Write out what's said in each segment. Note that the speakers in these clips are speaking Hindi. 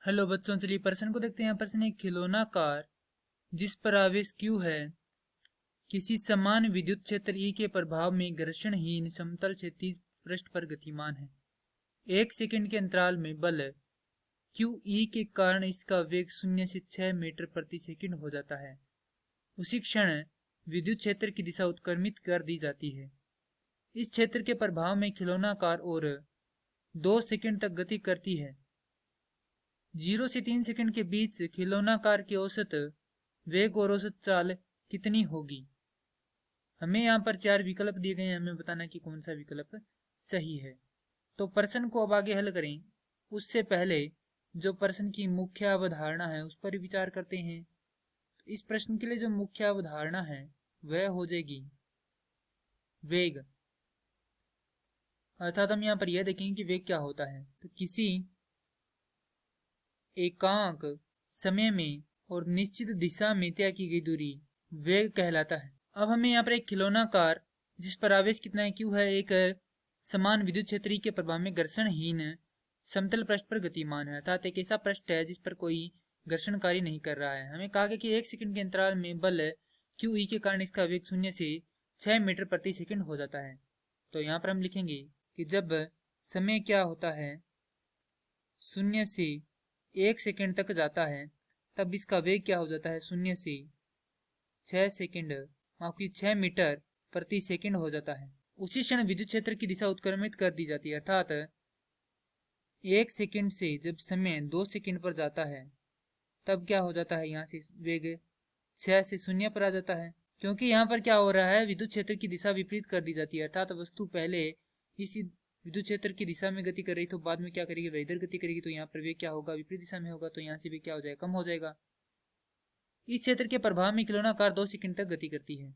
हेलो बच्चों, चलिए प्रश्न को देखते हैं। प्रश्न एक खिलौना कार जिस पर आवेश Q है किसी समान विद्युत क्षेत्र E के प्रभाव में घर्षणहीन समतल क्षैतिज पृष्ठ पर गतिमान है। 1 सेकंड के अंतराल में बल QE के कारण इसका वेग 0 से 6 मीटर प्रति सेकंड हो जाता है। उसी क्षण विद्युत क्षेत्र की दिशा उत्क्रमित कर दी जाती है। इस क्षेत्र के प्रभाव में खिलौना कार और 2 सेकंड तक गति करती है। 0 से 3 सेकंड के बीच खिलौना कार की औसत वेग और औसत चाल कितनी होगी। हमें यहाँ पर 4 विकल्प दिए गए हैं, हमें बताना कि कौन सा विकल्प सही है। तो प्रश्न को अब आगे हल करें उससे पहले जो प्रश्न की मुख्य अवधारणा है उस पर विचार करते हैं। इस प्रश्न के लिए जो मुख्य अवधारणा है वह हो जाएगी वेग। अर्थात हम यहाँ पर यह देखेंगे कि वेग क्या होता है। तो किसी एकांक समय में और निश्चित दिशा में तय की गई दूरी वेग कहलाता है। अब हमें यहाँ पर एक खिलौना कार जिस पर आवेश कितना है Q है, एक समान विद्युत क्षेत्र के प्रभाव में घर्षणहीन समतल पृष्ठ पर गतिमान है। अर्थात एक ऐसा पृष्ठ है जिस पर कोई घर्षण कार्य नहीं कर रहा है। हमें कहा गया कि 1 सेकंड के अंतराल में बल QE के कारण इसका वेग 0 से 6 मीटर प्रति सेकंड हो जाता है। तो यहाँ पर हम लिखेंगे कि जब समय क्या होता है 0 से 1 सेकंड तक जाता है तब इसका वेग क्या हो जाता है 0 से 6 मीटर प्रति सेकंड हो जाता है। उसी क्षण विद्युत क्षेत्र की दिशा उत्क्रमित कर दी जाती है। अर्थात 1 सेकंड से जब समय 2 सेकंड पर जाता है तब क्या हो जाता है, यहाँ से वेग 6 से 0 पर आ जाता है। क्योंकि यहाँ पर क्या हो रहा है, विद्युत क्षेत्र की दिशा विपरीत कर दी जाती है। अर्थात वस्तु पहले इसी विद्युत क्षेत्र की दिशा में गति कर रही तो बाद में क्या करेगी, वह इधर गति करेगी। तो यहाँ पर वेग क्या होगा, विपरीत दिशा में होगा। तो यहाँ से वेग क्या हो जाएगा, कम हो जाएगा। इस क्षेत्र के प्रभाव में खिलौना कार 2 सेकंड तक गति करती है।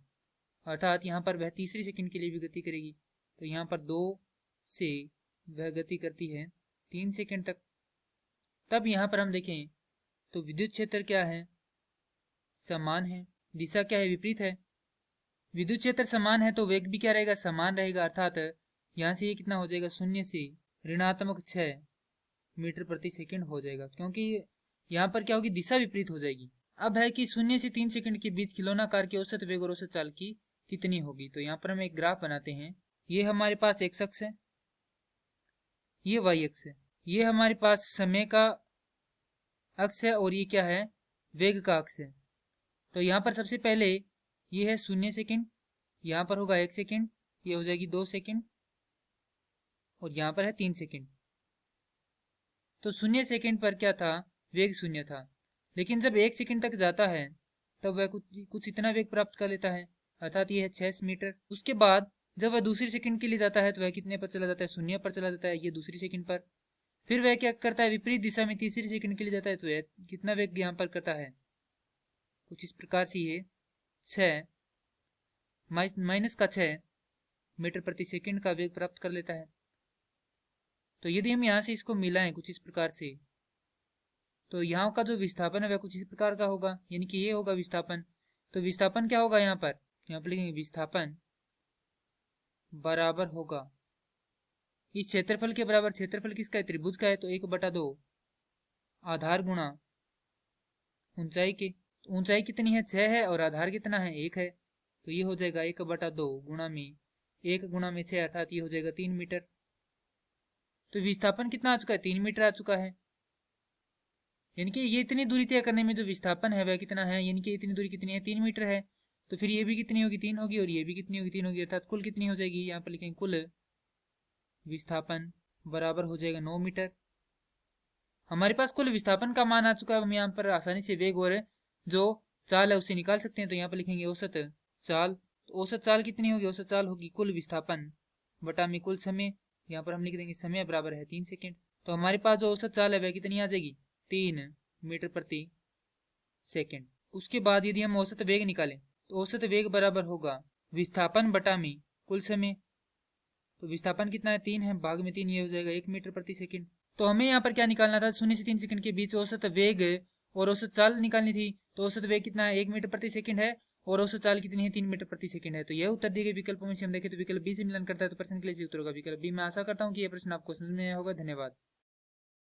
अर्थात यहाँ पर वह तीसरी सेकंड के लिए भी गति करेगी। तो यहाँ पर 2 से वह गति करती है 3 सेकंड तक। तब यहाँ पर हम देखें तो विद्युत क्षेत्र क्या है, समान है, दिशा क्या है, विपरीत है। विद्युत क्षेत्र समान है तो वेग भी क्या रहेगा, समान रहेगा। अर्थात यहाँ से ये कितना हो जाएगा, 0 से ऋणात्मक 6 मीटर प्रति सेकंड हो जाएगा। क्योंकि यहाँ पर क्या होगी, दिशा विपरीत हो जाएगी। अब है कि 0 से 3 सेकंड के बीच खिलौना कार की औसत वेग और औसत चाल की कितनी होगी। तो यहाँ पर हम एक ग्राफ बनाते हैं। ये हमारे पास एक्स अक्ष है, ये वाई अक्ष है, ये हमारे पास समय का अक्ष है और ये क्या है, वेग का अक्ष है। तो यहाँ पर सबसे पहले ये है 0 सेकंड, यहाँ पर होगा 1 सेकंड, ये हो जाएगी 2 सेकंड और यहाँ पर है 3 सेकंड। तो 0 सेकंड पर क्या था, वेग 0 था। लेकिन जब 1 सेकंड तक जाता है तब वह कुछ इतना वेग प्राप्त कर लेता है। अर्थात ये है 6 मीटर। उसके बाद जब वह दूसरी सेकंड के लिए जाता है तो वह कितने पर चला जाता है, 0 पर चला जाता है, ये दूसरी सेकंड पर। फिर वह क्या करता है, विपरीत दिशा में तीसरी सेकंड के लिए जाता है तो वह कितना वेग यहाँ पर करता है, कुछ इस प्रकार से ये 6 माइनस का 6 मीटर प्रति सेकंड का वेग प्राप्त कर लेता है। तो यदि हम यहाँ से इसको मिलाएं कुछ इस प्रकार से तो यहाँ का जो विस्थापन है वह कुछ इस प्रकार का होगा, यानी कि ये होगा विस्थापन। तो विस्थापन क्या होगा, यहाँ पर लिखेंगे विस्थापन बराबर होगा इस क्षेत्रफल के बराबर। क्षेत्रफल किसका है, त्रिभुज का है। तो 1/2 आधार गुणा ऊंचाई के, ऊंचाई कितनी है 6 है और आधार कितना है 1 है। तो ये हो जाएगा 1/2 गुणा में 1 गुणा में 6, अर्थात ये हो जाएगा 3 मीटर। तो विस्थापन कितना आ चुका है, 3 मीटर आ चुका है। यानी कि ये इतनी दूरी तय करने में जो विस्थापन है वह कितना है, यानी कि इतनी दूरी कितनी है, 3 मीटर है। तो फिर ये भी कितनी होगी, 3 होगी, और ये भी कितनी होगी, 3 होगी। अर्थात कुल कितनी हो जाएगी, यहाँ पर लिखेंगे कुल विस्थापन बराबर हो जाएगा 9 मीटर। हमारे पास कुल विस्थापन का मान आ चुका है। हम यहाँ पर आसानी से वेग और जो चाल है उसे निकाल सकते हैं। तो यहाँ पर लिखेंगे औसत चाल। तो औसत चाल कितनी होगी, औसत चाल होगी कुल विस्थापन बटा में कुल समय। यहाँ पर हम लिख देंगे समय बराबर है 3 सेकेंड। तो हमारे पास जो औसत चाल है वह कितनी आ जाएगी, 3 मीटर प्रति सेकेंड। उसके बाद यदि हम औसत वेग निकालें तो औसत वेग बराबर होगा विस्थापन बटा में कुल समय। तो विस्थापन कितना है, 3 है, भाग में 3, ये हो जाएगा 1 मीटर प्रति सेकेंड। तो हमें यहाँ पर क्या निकालना था, 0 से 3 सेकंड के बीच औसत वेग और औसत चाल निकालनी थी। तो औसत वेग कितना है, 1 मीटर प्रति सेकंड है, और औसत चाल कितनी है, 3 मीटर प्रति सेकंड है। तो यह उत्तर दिए गए विकल्पों में से हम देखें तो विकल्प बी से मिलन करता है। तो प्रश्न के लिए उत्तर होगा विकल्प बी। मैं आशा करता हूँ कि यह प्रश्न आपको समझ में आया होगा। धन्यवाद।